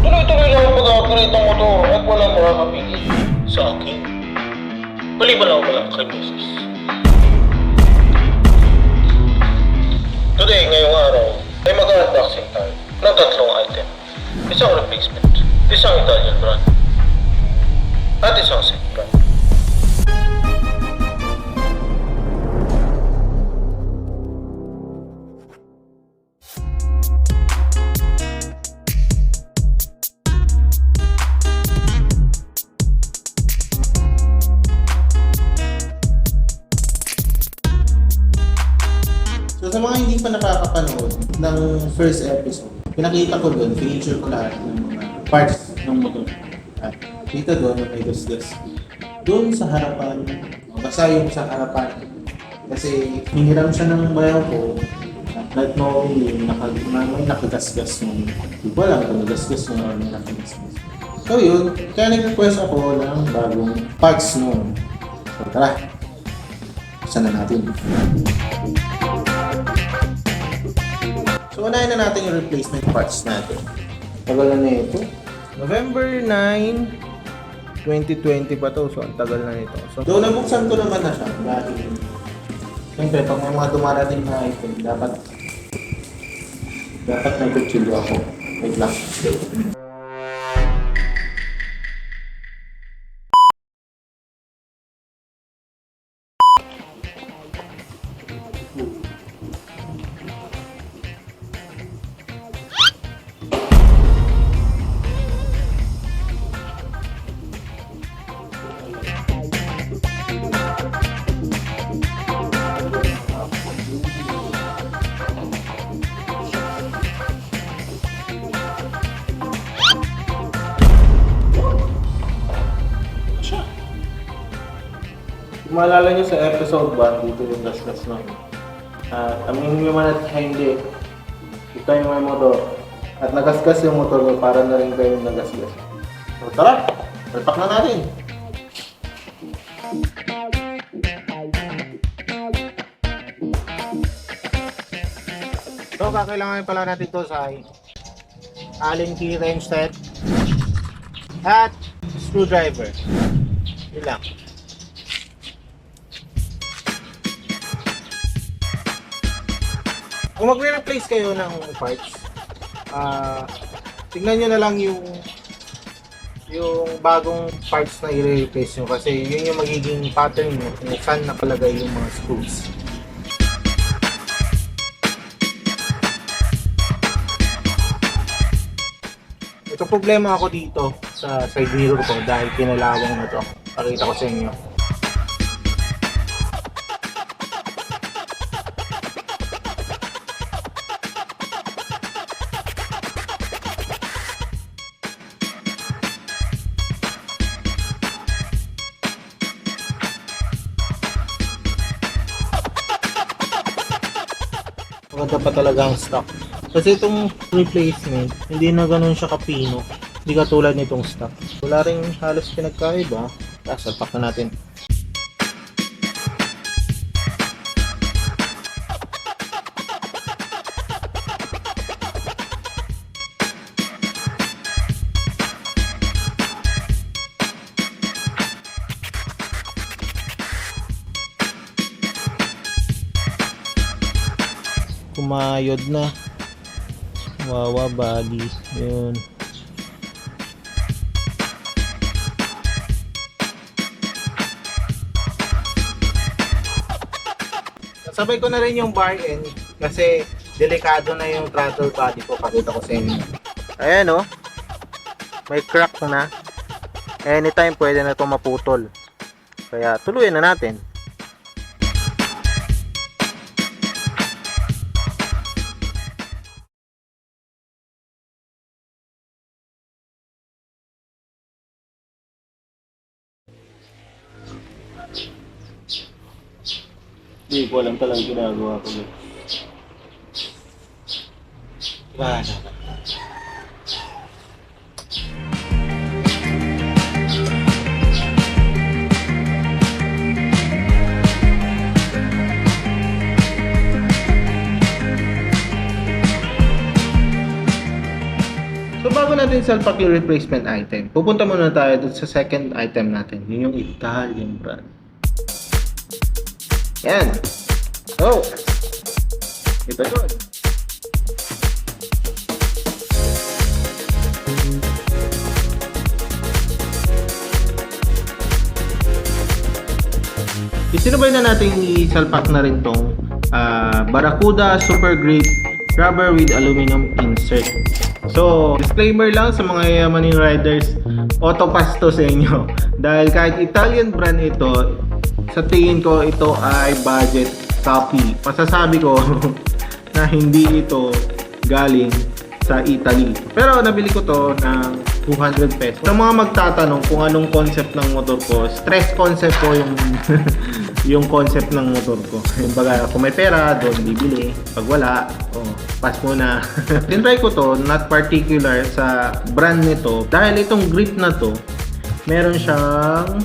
Tuloy-tuloy lang ang pag-upgrade ng motor at walang makakapigil sa akin. Maliban ako lang kay Mrs. Today, ngayong araw, ay mag-unboxing tayo ng tatlong item. Isang replacement, isang Italian brand, at isang set brand. So sa mga hindi pa nakakapanood ng first episode, pinakita ko doon, feature ko lahat ng mga parts ng motor. At dito doon, may gas-gas. Doon sa harapan, basta yung sa harapan. Kasi hiniram siya ng bayaw ko, at not knowing may nakagasgas mo. Di ko alam kung nagasgas mo or may nakagasgas. So yun, kaya nag-request ako ng bagong parts noon. So tara, buksan na natin. So, unahin na natin yung replacement parts natin. Tagal na ito. November 9, 2020 pa to. So, ang tagal na nito. So, doon nabuksan ko naman na siya dahil siyempre, pag may mga dumarating na item, dapat may kutsilyo ako. Wait lang. Kung maalala nyo sa episode 1, dito yung gas-gas namin. Aminin nyo man at hindi, ito yung may motor. At nagasgas yung motor ko, para na rin kayo nagasgas. So tara, repack na natin! So kakailangan pala natin ito sa Allen key wrench set at screwdriver. Yun lang. Kung magre-replace kayo ng parts, tignan nyo na lang yung bagong parts na i-replace nyo kasi yun yung magiging pattern nyo kung saan nakalagay yung mga screws. Ito problema ako dito sa side mirror ko dahil kinalawang na to. Pakita ko sa inyo. Maganda pa talaga ang stock. Kasi itong replacement, hindi na ganun siya kapino. Hindi katulad nitong stock. Wala rin halos pinagkaiba. Salpak na natin. Kumayod na. Wawa body. Yun. Sabay ko na rin yung bar end kasi delikado na yung throttle body ko. Pakita ko sa inyo. Ayan o. May crack na. Anytime pwede na itong maputol. Kaya tuluyan na natin. Hindi ko alam talaga ginagawa ko. Wala na. So bago natin salpak yung replacement item, pupunta muna tayo dun sa second item natin. Yun yung Italian brand. Yan. So, ito yun. Isinubay na natin isalpak na rin tong Barracuda Super Grip Rubber with Aluminum Insert. So, disclaimer lang sa mga yayamaning riders, autopass to sa inyo. Dahil kahit Italian brand ito, sa tingin ko ito ay budget copy. Masasabi ko na hindi ito galing sa Italy. Pero nabili ko to ng 200 pesos. Sa mga magtatanong kung anong concept ng motor ko, stress concept ko yung yung concept ng motor ko. Yung baga, kung may pera, doon bibili. Pag wala, pass muna. Tinry ko to, not particular sa brand nito. Dahil itong grip na to, meron siyang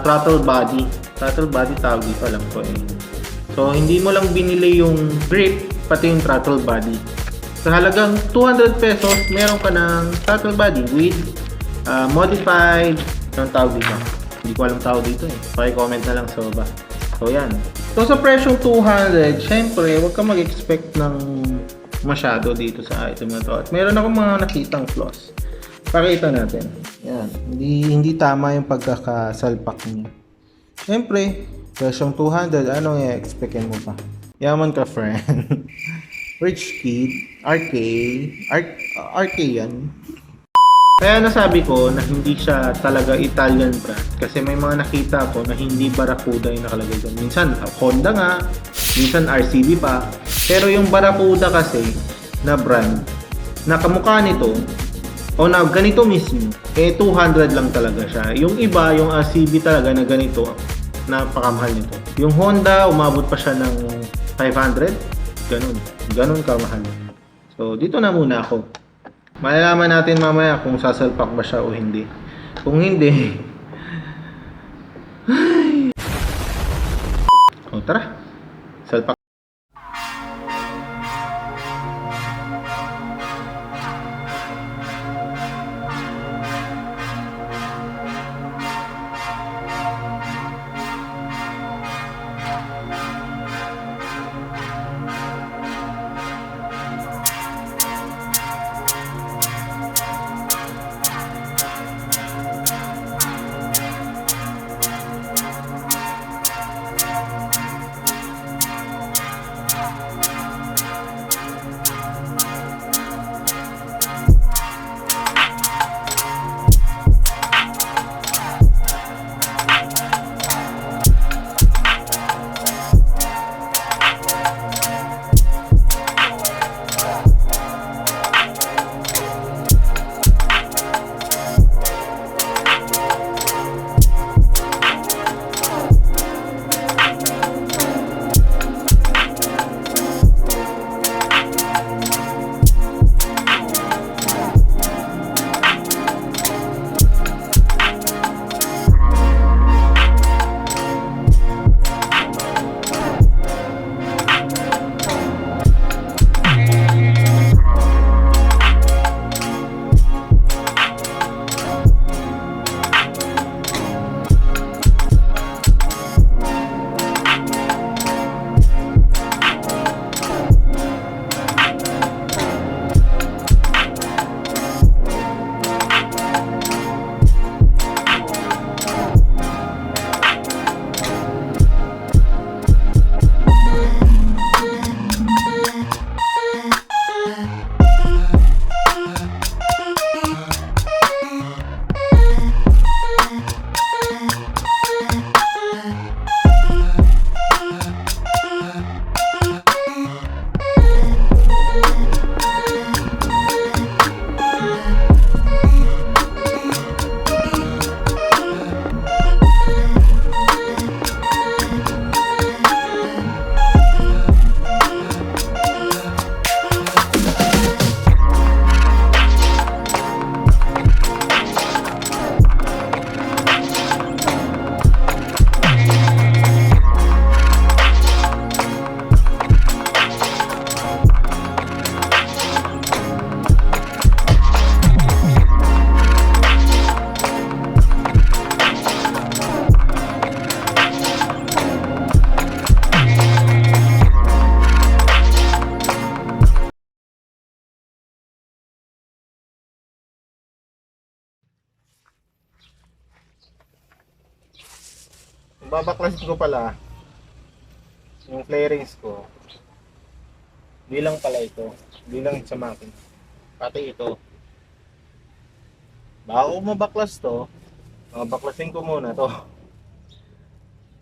throttle body. Throttle body tawag dito, alam ko eh. So, hindi mo lang binili yung grip, pati yung throttle body. Sa halagang 200 pesos, meron ka ng throttle body with modified, anong tawag dito? Hindi ko alam tawag dito eh. Paki-comment na lang sa baba. So, yan. So, sa presyong 200, syempre, huwag ka mag-expect ng masyado dito sa item na to. At meron akong mga nakitang flaws. Pakita natin. Yan. Hindi tama yung pagkakasalpak niya. Syempre, presyong 200, anong i-expectin mo pa? Yaman ka, friend. Rich kid, RK yan. Kaya nasabi ko na hindi siya talaga Italian brand kasi may mga nakita ko na hindi Barracuda yung nakalagay doon. Minsan Honda nga, minsan RCB pa. Pero yung Barracuda kasi na brand, na kamukha nito o na ganito mismo, 200 lang talaga siya. Yung iba, yung RCB talaga na ganito, napakamahal nito. Yung Honda, umabot pa siya ng 500. Ganun kamahal. So, dito na muna ako. Malalaman natin mamaya kung sasalpak ba siya o hindi. Kung hindi, tara. Salpak. babaklasin ko pala yung flarings ko. Bilang pala ito. Bilang sa makina. Pati ito. Bago ko mabaklas to, babaklasin ko muna to.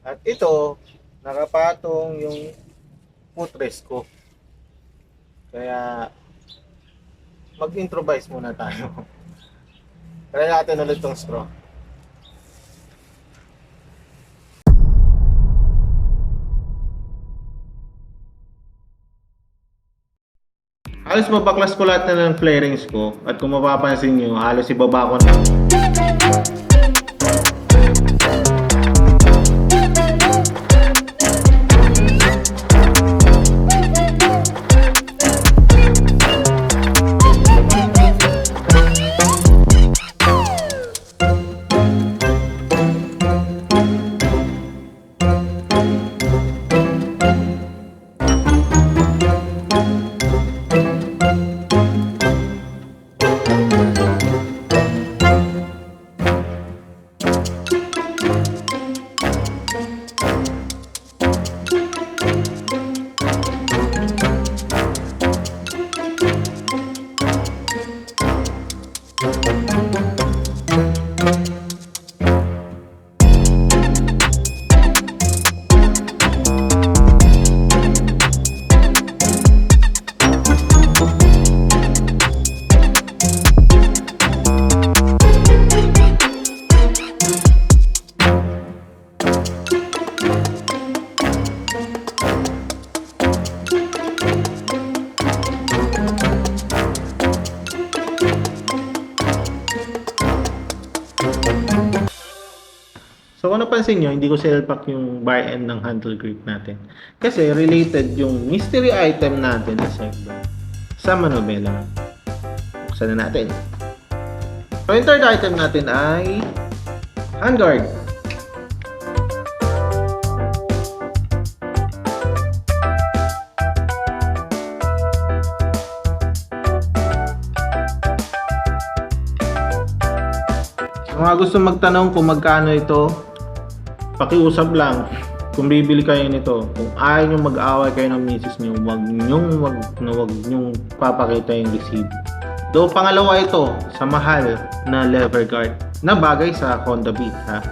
At ito, nakapatong yung footrest ko. Kaya, mag-improvise muna tayo. Try natin ulit tong straw. Halos mabaklas ko lahat na ng flarings ko at kung mapapansin nyo, halos ibaba ko na. So kung napansin nyo, hindi ko sinalpak yung bar end ng handle grip natin. Kasi related yung mystery item natin sa manobela. Buksan na natin. So yung third item natin ay handguard. Sa mga gusto magtanong kung magkano ito, pakiusap lang kung bibili kayo nito. Kung ayaw nyo mag-away kayo ng misis nyo, wag nyong papakita yung receipt. Do pangalawa ito sa mahal na lever guard na bagay sa Honda Beat ha.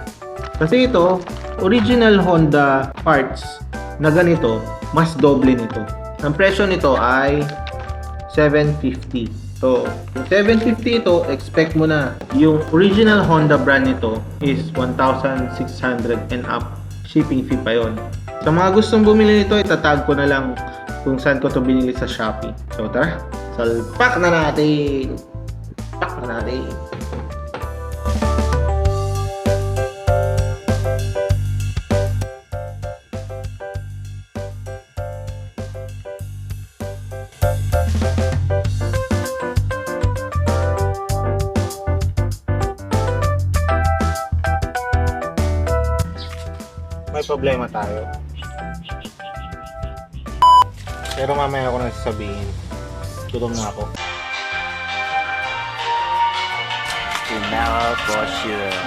Kasi ito, original Honda parts na ganito, mas doble nito. Ang presyo nito ay $750. So, kung $750 ito, expect mo na yung original Honda brand nito is 1,600 and up. Shipping fee pa yon. Sa mga gustong bumili nito, itatag ko na lang kung saan ko to binili sa Shopee. So, tara, salpak na natin! Pak na natin! May problema tayo. Pero mamaya ako nang sasabihin. Gutom na ako. Tomorrow for sure.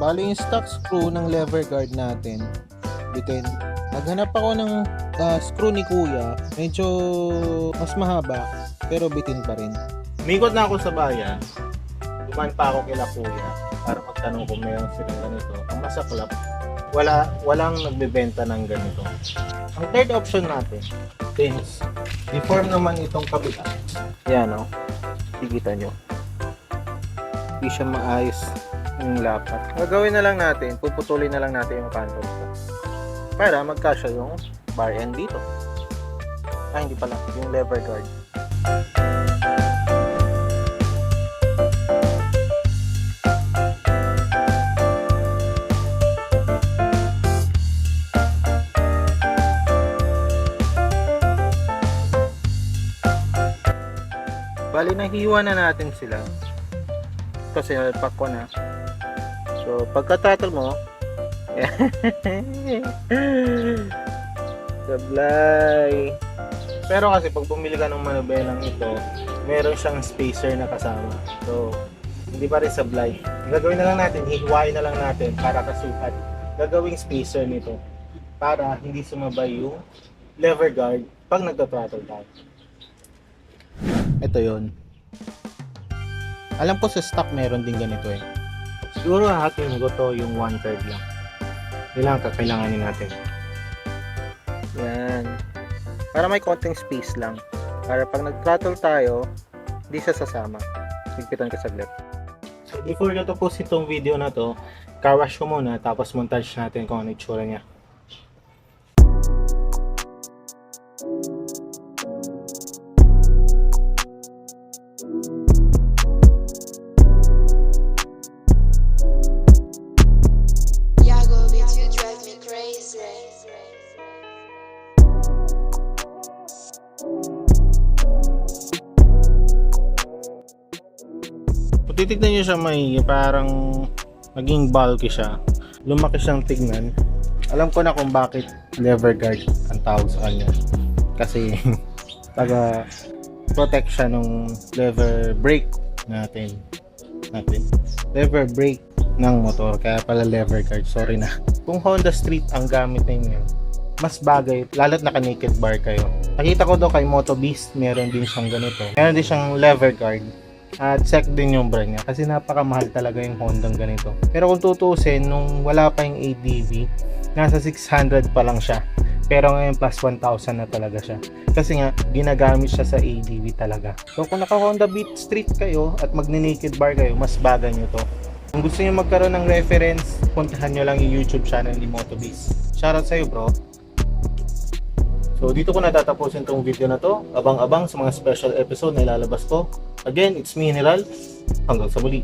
Bali yung stock screw ng lever guard natin, bitin. Naghanap ako ng screw ni Kuya. Medyo mas mahaba, pero bitin pa rin. Umikot na ako sa bayan. Duman pa ako kila Kuya para magtanong kung mayroon silang ganito. Ang masaklap, walang nagbebenta ng ganito. Ang third option natin, pins. Deform naman itong kabila. Yan o. Tikita nyo. Hindi siya maayos yung lapat. Gagawin na lang natin, puputulin na lang natin yung kanto nito. Para magkasya yung bar end dito. Hindi pala. Yung lever guard. Bali, nahiwa na natin sila kasi nalpak ko na. So, pagkatatol mo sablay. Pero kasi pag bumili ka ng manobelang ito, meron siyang spacer na kasama. So, hindi pa rin sablay. Ang gagawin na lang natin, hihiwain na lang natin para kasukat. Gagawing spacer nito para hindi sumabay yung lever guard pag nagta-throttle tayo. Ito yon. Alam ko sa stock meron din ganito eh. Siguro hahatiin ko to yung 1/3 lang. Ilang kakailanganin natin. Yan. Para may konting space lang. Para pag nag-throttle tayo, hindi siya sasama. Higpitan ko saglit. So before ko tapos itong video na to, car wash ko muna tapos montage natin kung ano itsura niya. Yago beats you drive me crazy. Kung titignan nyo siya may parang naging bulky siya. Lumaki siyang tignan. Alam ko na kung bakit lever guard ang tawag sa kanya. Kasi taga protect siya nung lever brake natin. Lever brake ng motor. Kaya pala lever guard. Sorry na. Kung Honda Street ang gamit ninyo, mas bagay, lalo't naka naked bar kayo. Nakita ko doon kay Moto Beast, meron din siyang ganito. Meron din siyang lever guard. At check din yung brand niya kasi napakamahal talaga yung Honda ganito. Pero kung tutusin, nung wala pa yung ADV, nasa 600 pa lang siya. Pero ngayon plus 1,000 na talaga siya. Kasi nga, ginagamit siya sa ADV talaga. So kung naka Honda Beat Street kayo at magne-naked bar kayo, mas bagay nyo to. Kung gusto nyo magkaroon ng reference, puntahan nyo lang yung YouTube channel ni MotoBeast. Shoutout sa'yo bro. So dito ko natatapusin tong video na to. Abang-abang sa mga special episode na ilalabas ko. Again, it's me, General. Hanggang sa muli.